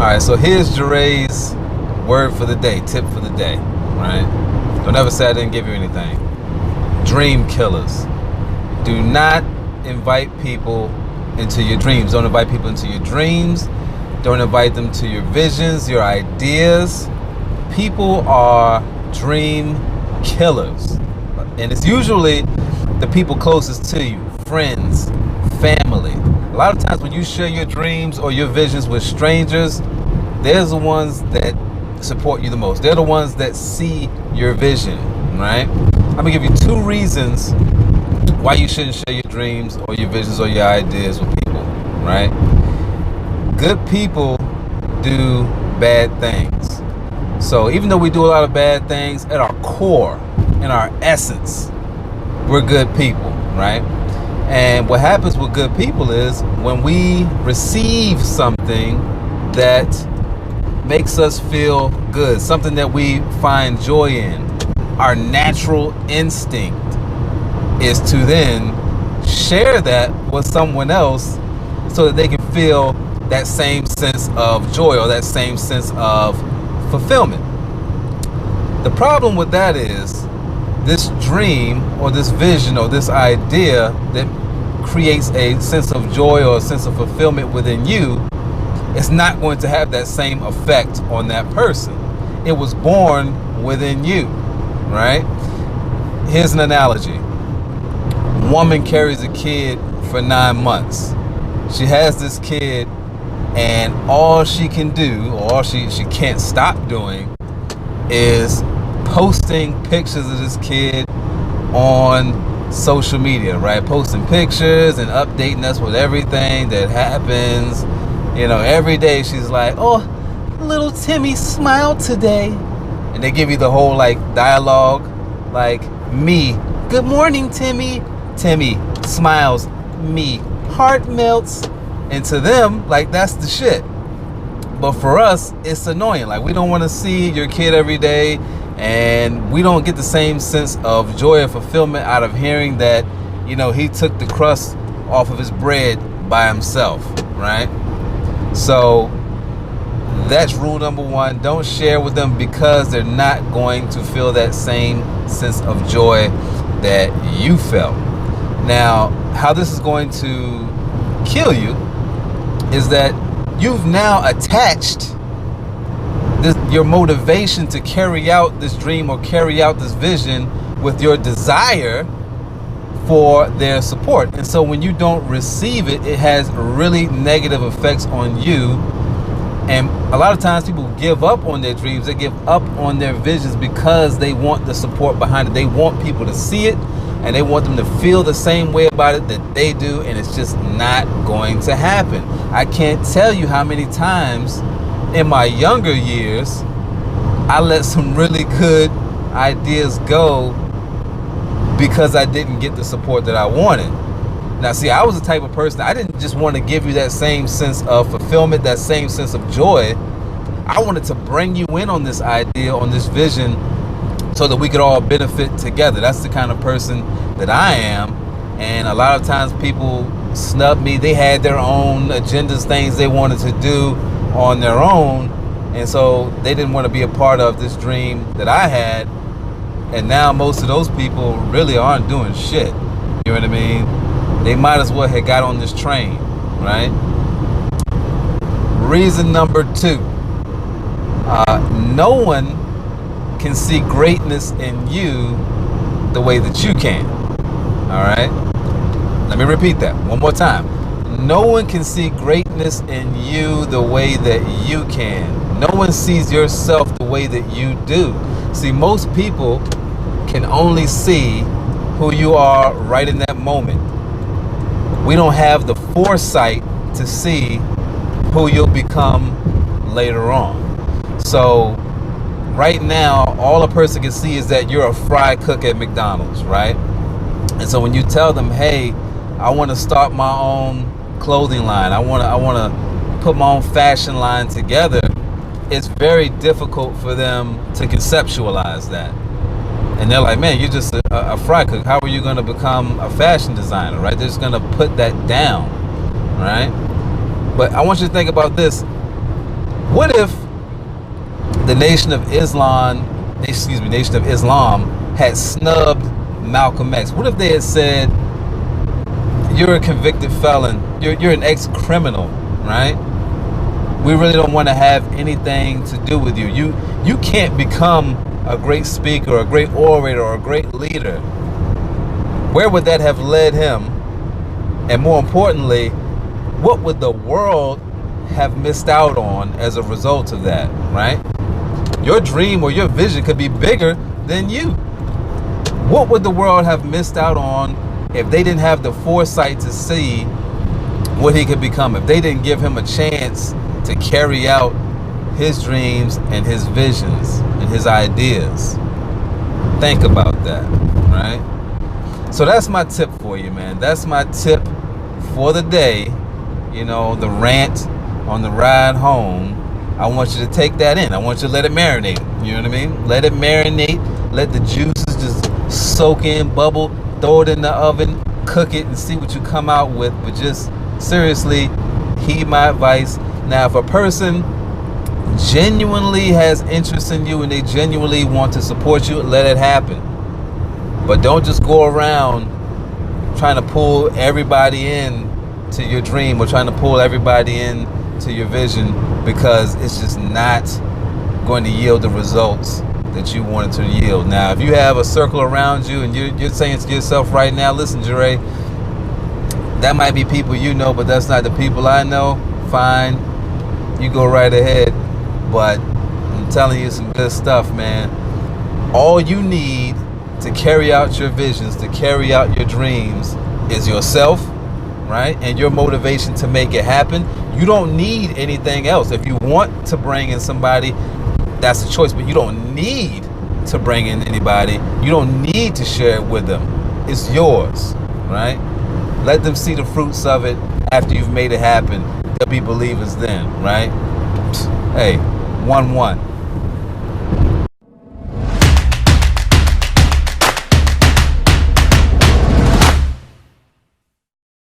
right, so here's Jeray's word for the day, tip for the day, right? Don't ever say I didn't give you anything. Dream killers. Do not invite people into your dreams. Don't invite people into your dreams. Don't invite them to your visions, your ideas. People are dream killers. And it's usually the people closest to you, friends, family. A lot of times when you share your dreams or your visions with strangers, they're the ones that support you the most. They're the ones that see your vision, right? I'm gonna give you 2 reasons why you shouldn't share your dreams or your visions or your ideas with people, right? Good people do bad things. So even though we do a lot of bad things, at our core, in our essence, we're good people, right? And what happens with good people is when we receive something that makes us feel good, something that we find joy in, our natural instinct is to then share that with someone else so that they can feel that same sense of joy or that same sense of fulfillment. The problem with that is this dream or this vision or this idea that creates a sense of joy or a sense of fulfillment within you, it's not going to have that same effect on that person. It was born within you, right? Here's an analogy. Woman carries a kid for 9 months. She has this kid, and all she can do, or all she can't stop doing, is posting pictures of this kid on social media, right? Posting pictures and updating us with everything that happens. You know, every day she's like, oh, little Timmy smiled today. And they give you the whole like dialogue, like, me, good morning, Timmy. Timmy smiles, me, heart melts. And to them, like, that's the shit. But for us, it's annoying. Like, we don't want to see your kid every day, and we don't get the same sense of joy or fulfillment out of hearing that, you know, he took the crust off of his bread by himself, right? So that's rule number 1. Don't share with them because they're not going to feel that same sense of joy that you felt. Now, how this is going to kill you is that you've now attached your motivation to carry out this dream or carry out this vision with your desire for their support. And so when you don't receive it, it has really negative effects on you. And a lot of times people give up on their dreams. They give up on their visions because they want the support behind it. They want people to see it, and they want them to feel the same way about it that they do, and it's just not going to happen. I can't tell you how many times in my younger years I let some really good ideas go because I didn't get the support that I wanted. Now, see, I was the type of person, I didn't just want to give you that same sense of fulfillment, that same sense of joy. I wanted to bring you in on this idea, on this vision, so that we could all benefit together. That's the kind of person that I am. And a lot of times people snub me. They had their own agendas, things they wanted to do on their own. And so they didn't want to be a part of this dream that I had. And now most of those people really aren't doing shit. You know what I mean? They might as well have got on this train, right? Reason number 2. No one can see greatness in you the way that you can. All right? Let me repeat that one more time. No one can see greatness in you the way that you can. No one sees yourself the way that you do. See, most people can only see who you are right in that moment. We don't have the foresight to see who you'll become later on. So right now, all a person can see is that you're a fry cook at McDonald's, right? And so when you tell them, hey, I want to start my own clothing line, I want to put my own fashion line together, it's very difficult for them to conceptualize that. And they're like, man, you're just a fry cook. How are you going to become a fashion designer, right? They're just going to put that down, right? But I want you to think about this. What if the Nation of Islam, had snubbed Malcolm X? What if they had said, you're a convicted felon, you're an ex-criminal, right? We really don't want to have anything to do with you. You can't become a great speaker, a great orator, or a great leader. Where would that have led him? And more importantly, what would the world have missed out on as a result of that, right? Your dream or your vision could be bigger than you. What would the world have missed out on if they didn't have the foresight to see what he could become? If they didn't give him a chance to carry out his dreams and his visions and his ideas? Think about that, right? So that's my tip for you, man. That's my tip for the day. You know, the rant on the ride home. I want you to take that in. I want you to let it marinate. You know what I mean? Let it marinate. Let the juices just soak in, bubble. Throw it in the oven, cook it, and see what you come out with. But just seriously, heed my advice. Now, if a person genuinely has interest in you and they genuinely want to support you, let it happen. But don't just go around trying to pull everybody in to your dream or trying to pull everybody in to your vision, because it's just not going to yield the results that you want it to yield. Now, if you have a circle around you and you're saying to yourself right now, listen, Jure, that might be people you know, but that's not the people I know. Fine, you go right ahead. But I'm telling you some good stuff, man. All you need to carry out your visions, to carry out your dreams, is yourself, right? And your motivation to make it happen. You don't need anything else. If you want to bring in somebody, that's a choice, but you don't need to bring in anybody. You don't need to share it with them. It's yours, right? Let them see the fruits of it after you've made it happen. They'll be believers then, right? Hey, 1-1.